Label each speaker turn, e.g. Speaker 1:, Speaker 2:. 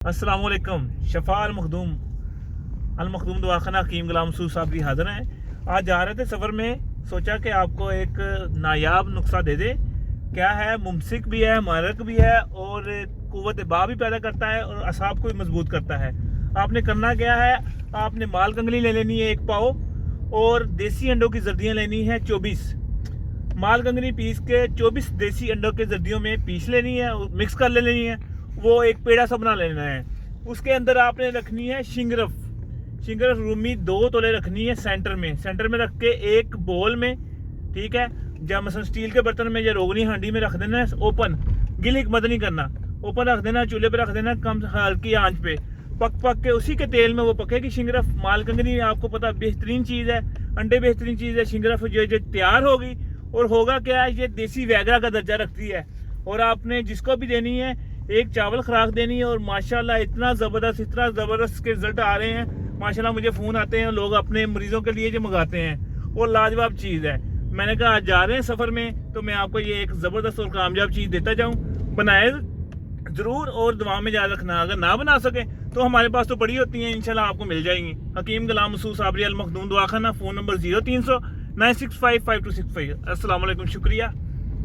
Speaker 1: अस्सलाम वालेकुम। शफा अल मखदूम दवाखाना हकीम गुलाम मसूद साहब भी हाजिर हैं। आज जा रहे थे सफ़र में, सोचा कि आपको एक नायाब नुस्खा दे दे। क्या है, मुमसिक भी है, मारक भी है और कुव्वत बा भी पैदा करता है और असाब को भी मजबूत करता है। आपने करना क्या है, आपने माल कंगनी ले लेनी है 1 पाव और देसी अंडों की जर्दियाँ लेनी है 24। माल कंगनी पीस के 24 देसी अंडों के जर्दियों में पीस लेनी है, मिक्स कर लेनी है। वो एक पेड़ा सा बना लेना है। उसके अंदर आपने रखनी है शिंगरफ रूमी 2 तोले रखनी है सेंटर में रख के एक बोल में, ठीक है, जब मसल स्टील के बर्तन में या रोगनी हांडी में रख देना है। ओपन गिलिक मत नहीं करना, ओपन रख देना, चूल्हे पे रख देना कम हल्की आंच पे। पक के उसी के तेल में वो पकेगी शिंगरफ। माल कंगनी आपको पता बेहतरीन चीज़ है, अंडे बेहतरीन चीज़ है। शिंगरफ जो तैयार होगी और होगा क्या है, ये देसी वैगरा का दर्जा रखती है। और आपने जिसको भी देनी है एक चावल खुराक देनी है। और माशाल्लाह इतना ज़बरदस्त के रिजल्ट आ रहे हैं। माशाल्लाह मुझे फ़ोन आते हैं, लोग अपने मरीज़ों के लिए जो मंगाते हैं, और लाजवाब चीज़ है। मैंने कहा आज जा रहे हैं सफ़र में तो मैं आपको ये एक ज़बरदस्त और कामयाब चीज़ देता जाऊँ। बनाए ज़रूर और दुआ में याद रखना। अगर ना बना सके तो हमारे पास तो बड़ी होती हैं, इंशाल्लाह आपको मिल जाएंगी। हकीम गुलाम मसूद साबरी अल मखदूम दवाखाना, फ़ोन नंबर 0300 965 5265। अस्सलाम वालेकुम, शुक्रिया।